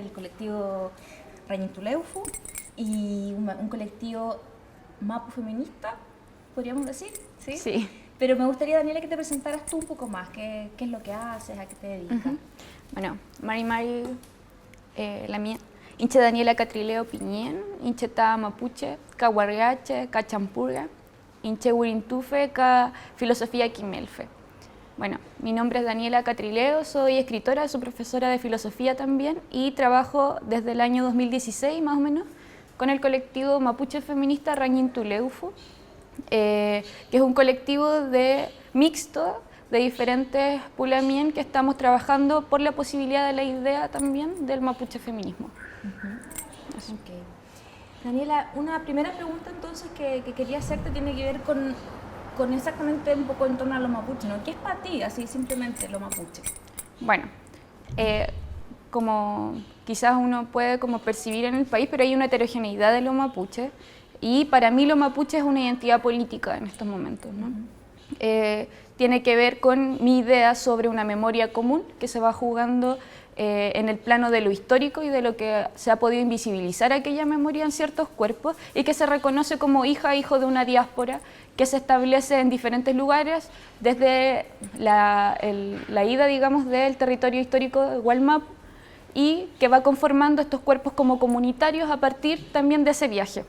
del colectivo Rañintuleufu y un colectivo mapu feminista, podríamos decir, ¿sí? Sí. Pero me gustaría, Daniela, que te presentaras tú un poco más, qué es lo que haces, a qué te dedicas. Bueno, Mari, la mía. Inche Daniela Catrileo Piñén, inche ta mapuche, ka huargache, ka champurga, inche huirintufe, ka filosofía quimelfe. Bueno, mi nombre es Daniela Catrileo, soy escritora, soy profesora de filosofía también y trabajo desde el año 2016 más o menos con el colectivo mapuche feminista Rañintuleufu, que es un colectivo mixto de diferentes pulamien que estamos trabajando por la posibilidad de la idea también del mapuche feminismo. Okay. Daniela, una primera pregunta entonces que quería hacerte tiene que ver con exactamente un poco en torno a los mapuches, ¿no? ¿Qué es para ti, así simplemente, lo mapuche? Bueno, como quizás uno puede como percibir en el país, pero hay una heterogeneidad de los mapuches y para mí lo mapuche es una identidad política en estos momentos, ¿no? Tiene que ver con mi idea sobre una memoria común que se va jugando en el plano de lo histórico y de lo que se ha podido invisibilizar aquella memoria en ciertos cuerpos y que se reconoce como hijo de una diáspora que se establece en diferentes lugares desde la ida, digamos, del territorio histórico de Gualmapu y que va conformando estos cuerpos como comunitarios a partir también de ese viaje.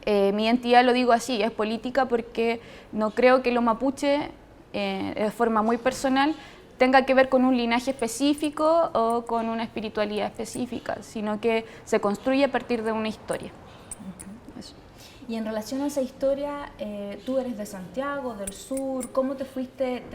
Mi identidad, lo digo así, es política porque no creo que lo mapuche, de forma muy personal, tenga que ver con un linaje específico o con una espiritualidad específica, sino que se construye a partir de una historia. Eso. Y en relación a esa historia, tú eres de Santiago, del sur, ¿cómo te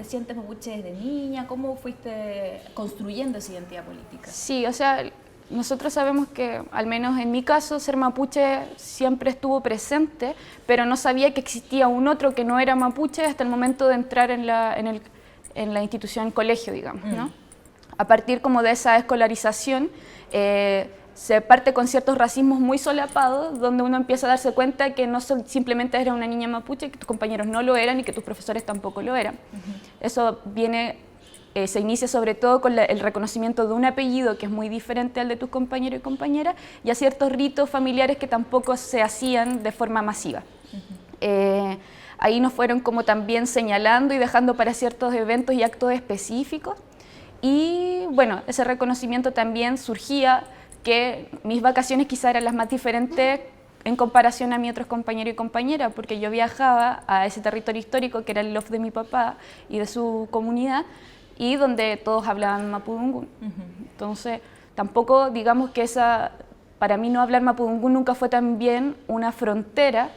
sientes mapuche desde niña? ¿Cómo fuiste construyendo esa identidad política? Sí, o sea, nosotros sabemos que, al menos en mi caso, ser mapuche siempre estuvo presente, pero no sabía que existía un otro que no era mapuche hasta el momento de entrar en la institución colegio, digamos, ¿no? A partir como de esa escolarización, se parte con ciertos racismos muy solapados, donde uno empieza a darse cuenta que no simplemente eres una niña mapuche, que tus compañeros no lo eran y que tus profesores tampoco lo eran. Eso se inicia sobre todo con el reconocimiento de un apellido que es muy diferente al de tus compañeros y compañeras, y a ciertos ritos familiares que tampoco se hacían de forma masiva. Ahí nos fueron como también señalando y dejando para ciertos eventos y actos específicos. Y bueno, ese reconocimiento también surgía que mis vacaciones quizás eran las más diferentes en comparación a mis otros compañeros y compañeras, porque yo viajaba a ese territorio histórico que era el loft de mi papá y de su comunidad, y donde todos hablaban mapudungún. Entonces, tampoco digamos que para mí no hablar mapudungún nunca fue también una frontera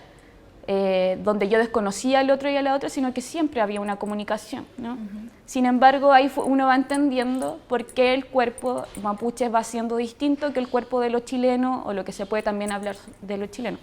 donde yo desconocía al otro y a la otra, sino que siempre había una comunicación, ¿no? Sin embargo, ahí uno va entendiendo por qué el cuerpo mapuche va siendo distinto que el cuerpo de los chilenos, o lo que se puede también hablar de los chilenos.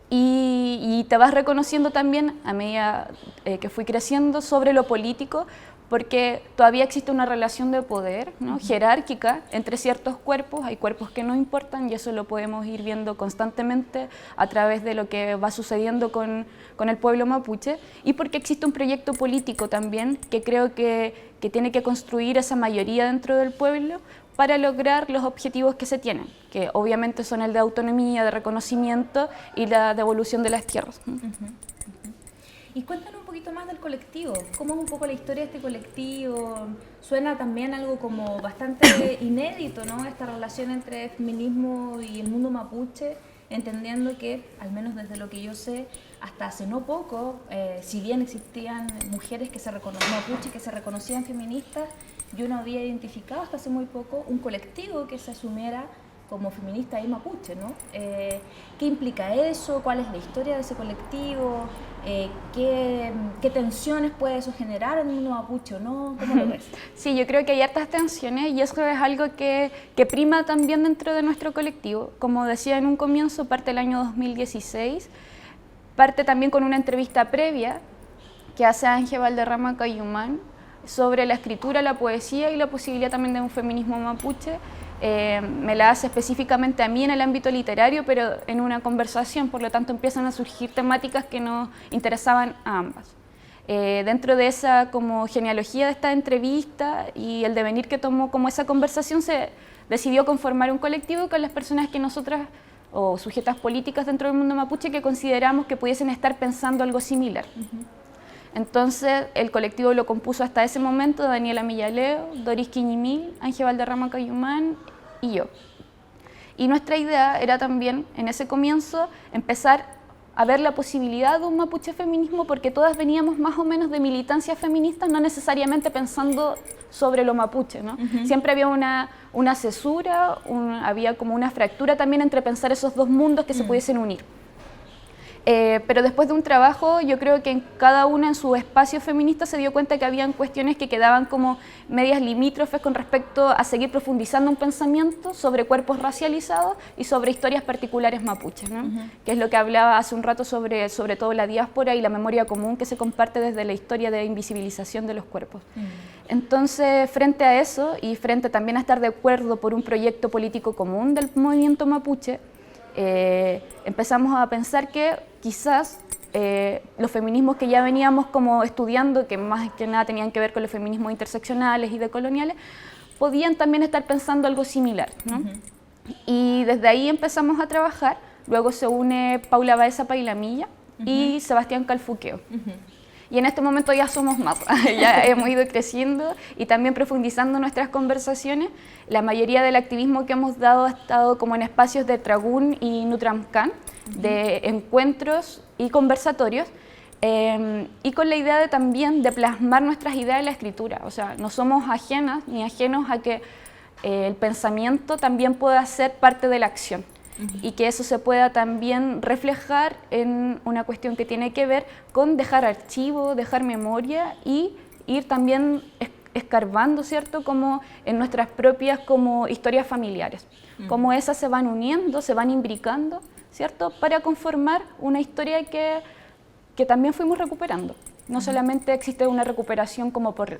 Y te vas reconociendo también, a medida que fui creciendo, sobre lo político, porque todavía existe una relación de poder, ¿no? Jerárquica entre ciertos cuerpos. Hay cuerpos que no importan y eso lo podemos ir viendo constantemente a través de lo que va sucediendo con el pueblo mapuche, y porque existe un proyecto político también que creo que tiene que construir esa mayoría dentro del pueblo para lograr los objetivos que se tienen, que obviamente son el de autonomía, de reconocimiento y la devolución de las tierras. Y cuéntanos un poquito más del colectivo. ¿Cómo es un poco la historia de este colectivo? Suena también algo como bastante inédito, ¿no? Esta relación entre feminismo y el mundo mapuche, entendiendo que, al menos desde lo que yo sé, hasta hace no poco, si bien existían mujeres mapuche que se reconocían feministas, yo no había identificado hasta hace muy poco un colectivo que se asumiera como feminista y mapuche, ¿no? ¿Qué implica eso? ¿Cuál es la historia de ese colectivo? ¿Qué tensiones puede eso generar en el mundo mapuche o no? ¿Cómo lo ves? Sí, yo creo que hay hartas tensiones y eso es algo que prima también dentro de nuestro colectivo. Como decía en un comienzo, parte del año 2016, parte también con una entrevista previa que hace Ángel Valderrama Cayumán sobre la escritura, la poesía y la posibilidad también de un feminismo mapuche. Me la hace específicamente a mí en el ámbito literario, pero en una conversación, por lo tanto empiezan a surgir temáticas que nos interesaban a ambas. Dentro de esa como genealogía de esta entrevista y el devenir que tomó como esa conversación, decidió conformar un colectivo con las personas que nosotras, o sujetas políticas dentro del mundo mapuche, que consideramos que pudiesen estar pensando algo similar. Entonces, el colectivo lo compuso hasta ese momento Daniela Millaleo, Doris Quiñimil, Ángel Valderrama Cayumán y yo. Y nuestra idea era también, en ese comienzo, empezar a ver la posibilidad de un mapuche feminismo, porque todas veníamos más o menos de militancias feministas, no necesariamente pensando sobre lo mapuche, ¿no? Siempre había una cesura, había como una fractura también entre pensar esos dos mundos que se pudiesen unir. Pero después de un trabajo, yo creo que en cada una en su espacio feminista se dio cuenta que habían cuestiones que quedaban como medias limítrofes con respecto a seguir profundizando un pensamiento sobre cuerpos racializados y sobre historias particulares mapuches, ¿no? Que es lo que hablaba hace un rato sobre todo la diáspora y la memoria común que se comparte desde la historia de invisibilización de los cuerpos. Entonces, frente a eso y frente también a estar de acuerdo por un proyecto político común del movimiento mapuche, empezamos a pensar que quizás los feminismos que ya veníamos como estudiando, que más que nada tenían que ver con los feminismos interseccionales y decoloniales, podían también estar pensando algo similar, ¿no? Y desde ahí empezamos a trabajar. Luego se une Paula Baeza Pailamilla y Sebastián Calfuqueo. Y en este momento ya somos más, ya hemos ido creciendo y también profundizando nuestras conversaciones. La mayoría del activismo que hemos dado ha estado como en espacios de Tragún y Nutramcan, de encuentros y conversatorios, y con la idea también de plasmar nuestras ideas en la escritura. O sea, no somos ajenas ni ajenos a que el pensamiento también pueda ser parte de la acción. Y que eso se pueda también reflejar en una cuestión que tiene que ver con dejar archivo, dejar memoria y ir también escarbando, ¿cierto?, como en nuestras propias como historias familiares. Cómo esas se van uniendo, se van imbricando, ¿cierto?, para conformar una historia que también fuimos recuperando. No solamente existe una recuperación como por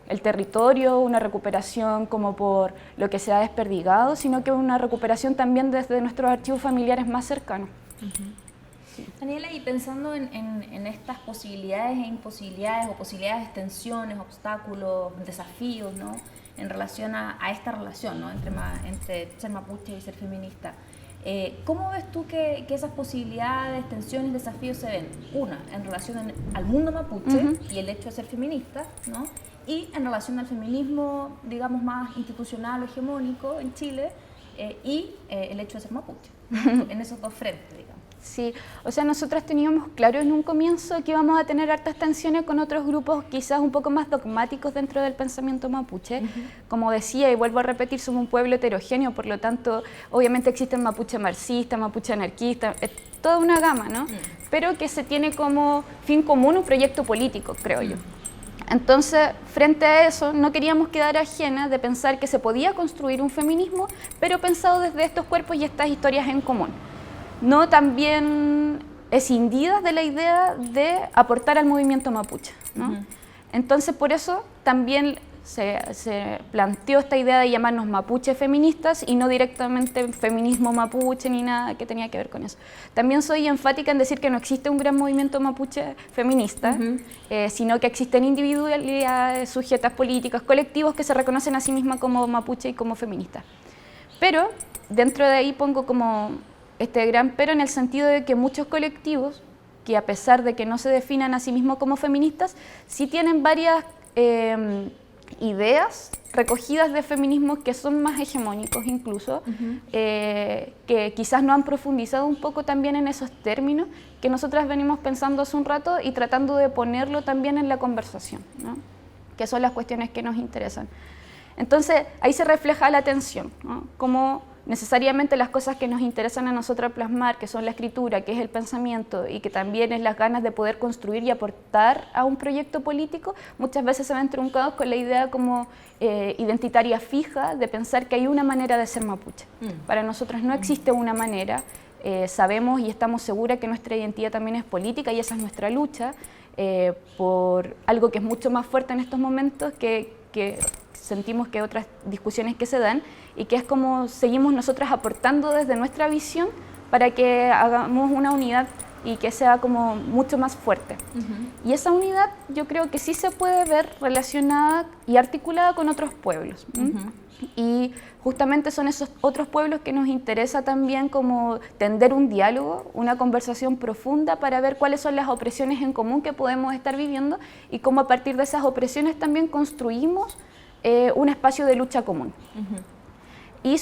el territorio, una recuperación como por lo que se ha desperdigado, sino que una recuperación también desde nuestros archivos familiares más cercanos. Sí. Daniela, y pensando en estas posibilidades e imposibilidades, o posibilidades, tensiones, obstáculos, desafíos, ¿no?, en relación a esta relación, ¿no?, entre ser mapuche y ser feminista, ¿cómo ves tú que esas posibilidades, tensiones, desafíos se ven? Una, en relación al mundo mapuche y el hecho de ser feminista, ¿no?, y en relación al feminismo, digamos, más institucional o hegemónico en Chile, y el hecho de ser mapuche, en esos dos frentes, digamos. Sí, o sea, nosotros teníamos claro en un comienzo que íbamos a tener hartas tensiones con otros grupos quizás un poco más dogmáticos dentro del pensamiento mapuche. Como decía, y vuelvo a repetir, somos un pueblo heterogéneo, por lo tanto, obviamente existen mapuche marxistas, mapuche anarquistas, toda una gama, ¿no? Pero que se tiene como fin común un proyecto político, creo yo. Entonces, frente a eso, no queríamos quedar ajenas de pensar que se podía construir un feminismo, pero pensado desde estos cuerpos y estas historias en común. No también escindidas de la idea de aportar al movimiento mapuche, ¿no? Entonces, por eso también se planteó esta idea de llamarnos mapuche feministas y no directamente feminismo mapuche ni nada que tenía que ver con eso. También soy enfática en decir que no existe un gran movimiento mapuche feminista, sino que existen individualidades, sujetas políticas, colectivos que se reconocen a sí mismas como mapuche y como feministas. Pero dentro de ahí pongo como este gran pero en el sentido de que muchos colectivos, que a pesar de que no se definan a sí mismos como feministas, sí tienen varias ideas recogidas de feminismo que son más hegemónicos incluso, que quizás no han profundizado un poco también en esos términos que nosotras venimos pensando hace un rato y tratando de ponerlo también en la conversación, ¿no?, que son las cuestiones que nos interesan. Entonces ahí se refleja la tensión, ¿no?, como necesariamente las cosas que nos interesan a nosotras plasmar, que son la escritura, que es el pensamiento y que también es las ganas de poder construir y aportar a un proyecto político, muchas veces se ven truncados con la idea como identitaria fija de pensar que hay una manera de ser mapuche. Para nosotros no existe una manera, sabemos y estamos seguras que nuestra identidad también es política y esa es nuestra lucha por algo que es mucho más fuerte en estos momentos que sentimos que otras discusiones que se dan y que es como seguimos nosotras aportando desde nuestra visión para que hagamos una unidad y que sea como mucho más fuerte. Y esa unidad yo creo que sí se puede ver relacionada y articulada con otros pueblos. Y justamente son esos otros pueblos que nos interesa también como tender un diálogo, una conversación profunda para ver cuáles son las opresiones en común que podemos estar viviendo y cómo a partir de esas opresiones también construimos un espacio de lucha común. Y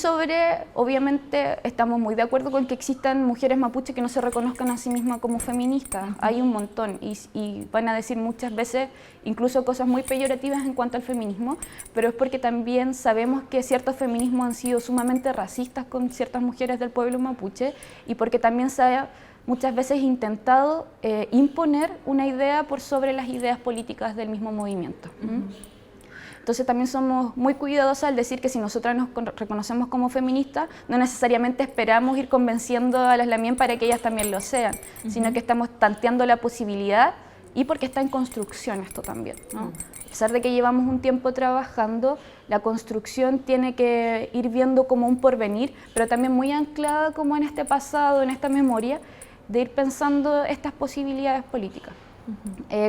obviamente, estamos muy de acuerdo con que existan mujeres mapuche que no se reconozcan a sí mismas como feministas. Hay un montón y van a decir muchas veces incluso cosas muy peyorativas en cuanto al feminismo, pero es porque también sabemos que ciertos feminismos han sido sumamente racistas con ciertas mujeres del pueblo mapuche y porque también se ha muchas veces intentado imponer una idea por sobre las ideas políticas del mismo movimiento. Entonces también somos muy cuidadosos al decir que si nosotras nos reconocemos como feministas, no necesariamente esperamos ir convenciendo a las lamien para que ellas también lo sean, sino que estamos tanteando la posibilidad y porque está en construcción esto también, ¿no? A pesar de que llevamos un tiempo trabajando, la construcción tiene que ir viendo como un porvenir, pero también muy anclada como en este pasado, en esta memoria, de ir pensando estas posibilidades políticas.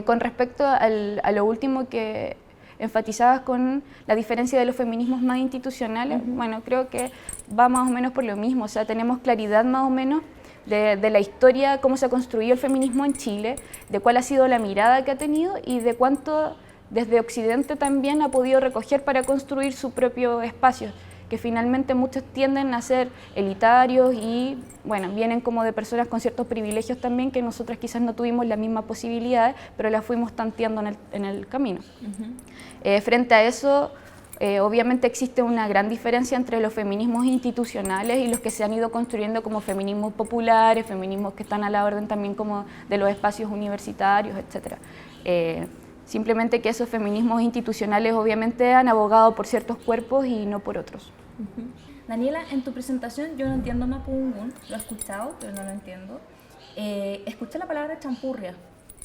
Con respecto a lo último que enfatizabas con la diferencia de los feminismos más institucionales, bueno, creo que va más o menos por lo mismo, o sea, tenemos claridad más o menos de la historia, cómo se ha construido el feminismo en Chile, de cuál ha sido la mirada que ha tenido y de cuánto desde Occidente también ha podido recoger para construir su propio espacio, que finalmente muchos tienden a ser elitarios y, bueno, vienen como de personas con ciertos privilegios también que nosotras quizás no tuvimos las mismas posibilidades, pero las fuimos tanteando en el camino. Frente a eso, obviamente existe una gran diferencia entre los feminismos institucionales y los que se han ido construyendo como feminismos populares, feminismos que están a la orden también como de los espacios universitarios, etc. Simplemente que esos feminismos institucionales obviamente han abogado por ciertos cuerpos y no por otros. Daniela, en tu presentación yo no entiendo mapudungun, lo he escuchado, pero no lo entiendo. Escuché la palabra champurria,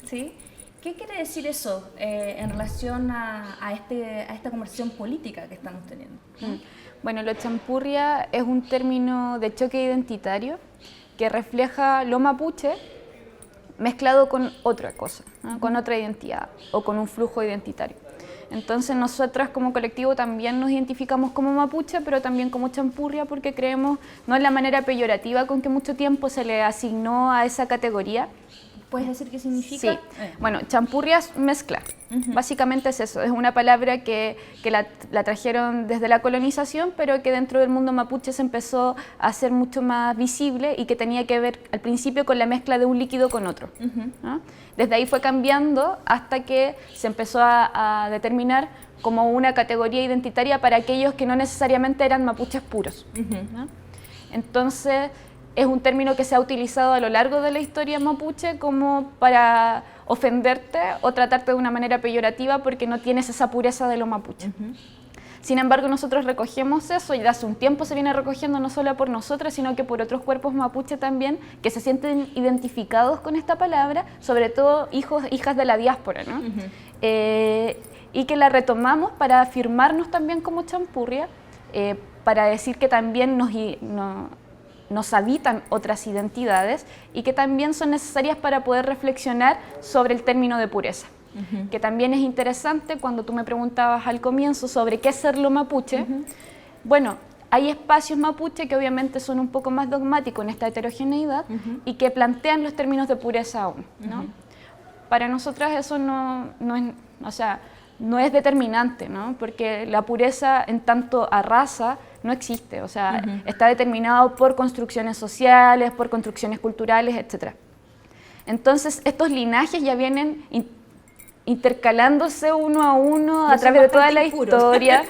¿sí? ¿Qué quiere decir eso en relación a esta conversación política que estamos teniendo? Bueno, lo champurria es un término de choque identitario que refleja lo mapuche mezclado con otra cosa, ¿no? Con otra identidad o con un flujo identitario. Entonces nosotras como colectivo también nos identificamos como mapuche, pero también como champurria porque creemos, no es la manera peyorativa con que mucho tiempo se le asignó a esa categoría. ¿Puedes decir qué significa? Sí, bueno, champurria es mezclar, básicamente es eso, es una palabra que la trajeron desde la colonización, pero que dentro del mundo mapuche se empezó a hacer mucho más visible y que tenía que ver al principio con la mezcla de un líquido con otro, ¿no? Desde ahí fue cambiando hasta que se empezó a determinar como una categoría identitaria para aquellos que no necesariamente eran mapuches puros, ¿no? Entonces, es un término que se ha utilizado a lo largo de la historia mapuche como para ofenderte o tratarte de una manera peyorativa porque no tienes esa pureza de lo mapuche. Sin embargo, nosotros recogemos eso y de hace un tiempo se viene recogiendo no solo por nosotras, sino que por otros cuerpos mapuche también que se sienten identificados con esta palabra, sobre todo hijas de la diáspora, ¿no? Y que la retomamos para afirmarnos también como champurria, para decir que también nos habitan otras identidades y que también son necesarias para poder reflexionar sobre el término de pureza. Que también es interesante cuando tú me preguntabas al comienzo sobre qué es ser lo mapuche. Bueno, hay espacios mapuche que obviamente son un poco más dogmáticos en esta heterogeneidad y que plantean los términos de pureza aún, ¿no? Para nosotras eso no es, o sea, no es determinante, ¿no? Porque la pureza en tanto a raza no existe, o sea, está determinado por construcciones sociales, por construcciones culturales, etc. Entonces, estos linajes ya vienen intercalándose uno a uno a través de toda la historia.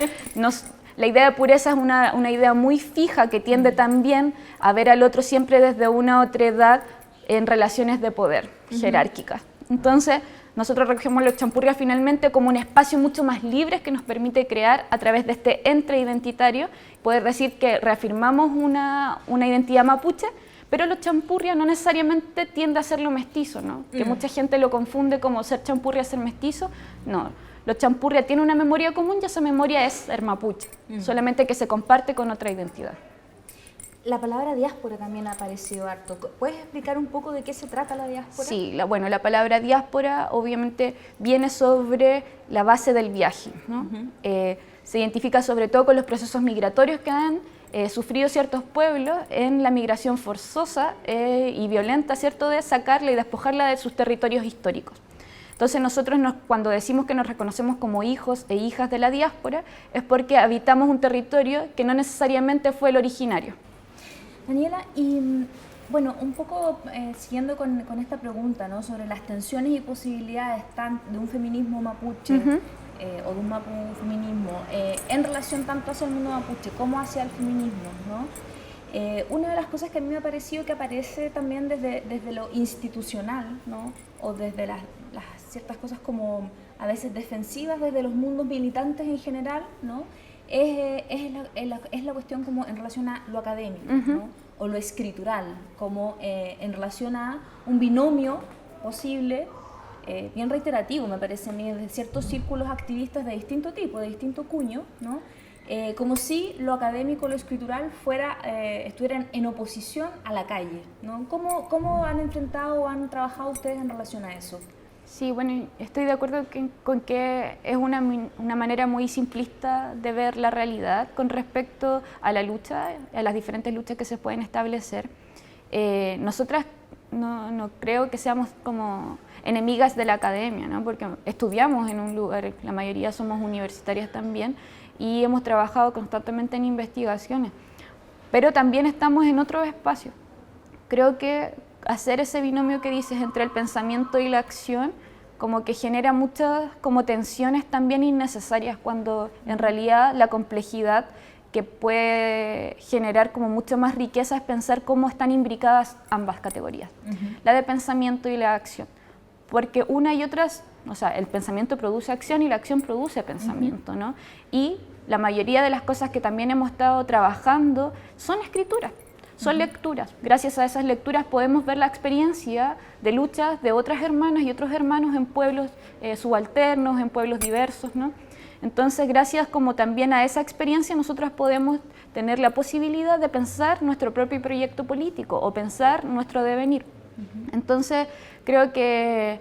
La idea de pureza es una idea muy fija que tiende también a ver al otro siempre desde una otra edad en relaciones de poder jerárquicas. Entonces, nosotros recogemos los champurrias finalmente como un espacio mucho más libre que nos permite crear a través de este entre identitario, poder decir que reafirmamos una identidad mapuche, pero los champurrias no necesariamente tiende a ser lo mestizo, ¿no? Que mucha gente lo confunde como ser champurria, ser mestizo. No, los champurrias tienen una memoria común y esa memoria es ser mapuche, solamente que se comparte con otra identidad. La palabra diáspora también ha aparecido harto. ¿Puedes explicar un poco de qué se trata la diáspora? Sí, la palabra diáspora obviamente viene sobre la base del viaje, ¿no? se identifica sobre todo con los procesos migratorios que han sufrido ciertos pueblos en la migración forzosa y violenta, ¿cierto?, de sacarla y despojarla de sus territorios históricos. Entonces nosotros cuando decimos que nos reconocemos como hijos e hijas de la diáspora es porque habitamos un territorio que no necesariamente fue el originario. Daniela, y bueno, un poco siguiendo con esta pregunta, ¿no?, sobre las tensiones y posibilidades de un feminismo mapuche o de un feminismo en relación tanto hacia el mundo mapuche como hacia el feminismo, ¿no? Una de las cosas que a mí me ha parecido que aparece también desde lo institucional, ¿no?, o desde las ciertas cosas como a veces defensivas desde los mundos militantes en general, ¿no?, es la cuestión como en relación a lo académico, ¿no?, o lo escritural, como en relación a un binomio posible, bien reiterativo, me parece a mí, de ciertos círculos activistas de distinto tipo, de distinto cuño, ¿no?, como si lo académico, lo escritural estuvieran en oposición a la calle, ¿no? ¿Cómo han enfrentado o han trabajado ustedes en relación a eso? Sí, bueno, estoy de acuerdo con que es una manera muy simplista de ver la realidad con respecto a la lucha, a las diferentes luchas que se pueden establecer. Nosotras no creo que seamos como enemigas de la academia, ¿no?, porque estudiamos en un lugar, la mayoría somos universitarias también, y hemos trabajado constantemente en investigaciones, pero también estamos en otros espacios. Creo que hacer ese binomio que dices entre el pensamiento y la acción como que genera muchas como tensiones también innecesarias, cuando en realidad la complejidad que puede generar como mucho más riqueza es pensar cómo están imbricadas ambas categorías, la de pensamiento y la de acción, porque una y otras, o sea, el pensamiento produce acción y la acción produce pensamiento, ¿no? Y la mayoría de las cosas que también hemos estado trabajando son escrituras. Son lecturas. Gracias a esas lecturas podemos ver la experiencia de luchas de otras hermanas y otros hermanos en pueblos subalternos, en pueblos diversos, ¿no? Entonces, gracias como también a esa experiencia, nosotros podemos tener la posibilidad de pensar nuestro propio proyecto político o pensar nuestro devenir. Entonces, creo que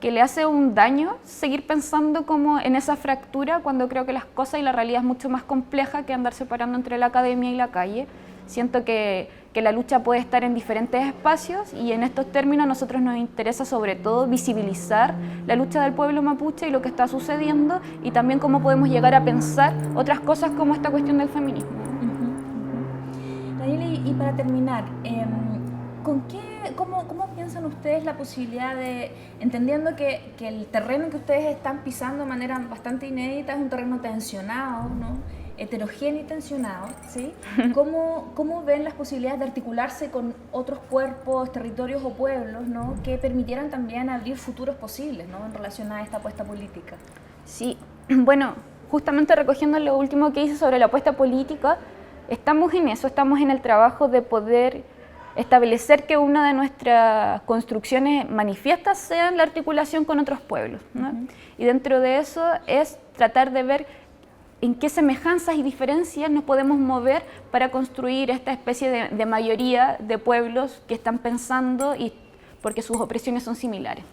le hace un daño seguir pensando como en esa fractura, cuando creo que las cosas y la realidad es mucho más compleja que andar separando entre la academia y la calle. Siento que la lucha puede estar en diferentes espacios, y en estos términos a nosotros nos interesa sobre todo visibilizar la lucha del pueblo mapuche y lo que está sucediendo, y también cómo podemos llegar a pensar otras cosas como esta cuestión del feminismo. Daniela, y para terminar, ¿cómo piensan ustedes la posibilidad de, entendiendo que el terreno que ustedes están pisando de manera bastante inédita es un terreno tensionado, ¿no?, heterogéneo y tensionado, ¿sí? ¿Cómo ven las posibilidades de articularse con otros cuerpos, territorios o pueblos, ¿no?, que permitieran también abrir futuros posibles, ¿no?, en relación a esta apuesta política? Sí, bueno, justamente recogiendo lo último que hice sobre la apuesta política, estamos en eso, estamos en el trabajo de poder establecer que una de nuestras construcciones manifiestas sea la articulación con otros pueblos, ¿no? Y dentro de eso es tratar de ver en qué semejanzas y diferencias nos podemos mover para construir esta especie de mayoría de pueblos que están pensando, y porque sus opresiones son similares.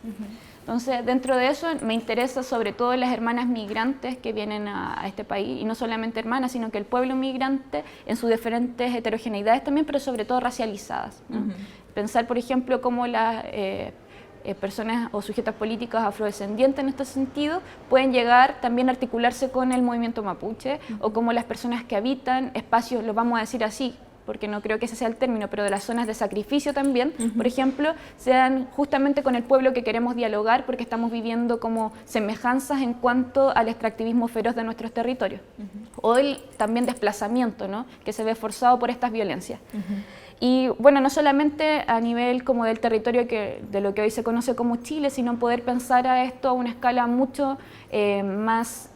Entonces, dentro de eso me interesa sobre todo las hermanas migrantes que vienen a este país, y no solamente hermanas, sino que el pueblo migrante en sus diferentes heterogeneidades también, pero sobre todo racializadas, ¿no? Pensar, por ejemplo, cómo las personas o sujetos políticos afrodescendientes en este sentido pueden llegar también a articularse con el movimiento mapuche, o como las personas que habitan espacios, lo vamos a decir así, porque no creo que ese sea el término, pero de las zonas de sacrificio también, por ejemplo, sean justamente con el pueblo que queremos dialogar, porque estamos viviendo como semejanzas en cuanto al extractivismo feroz de nuestros territorios, o el también desplazamiento, ¿no?, que se ve forzado por estas violencias. Y bueno, no solamente a nivel como del territorio de lo que hoy se conoce como Chile, sino poder pensar a esto a una escala mucho más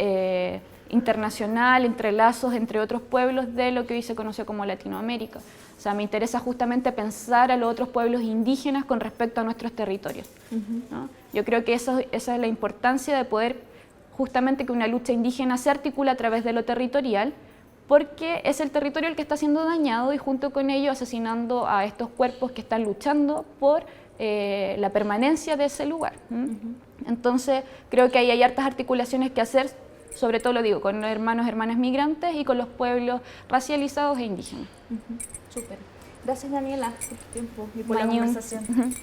internacional, entre lazos entre otros pueblos de lo que hoy se conoce como Latinoamérica. O sea, me interesa justamente pensar a los otros pueblos indígenas con respecto a nuestros territorios, ¿no? Yo creo que esa es la importancia de poder justamente que una lucha indígena se articula a través de lo territorial, porque es el territorio el que está siendo dañado, y junto con ello asesinando a estos cuerpos que están luchando por la permanencia de ese lugar. Entonces creo que ahí hay hartas articulaciones que hacer sobre todo lo digo, con hermanos, hermanas migrantes y con los pueblos racializados e indígenas. Súper. Gracias, Daniela, por tu tiempo y por la Mañu. conversación.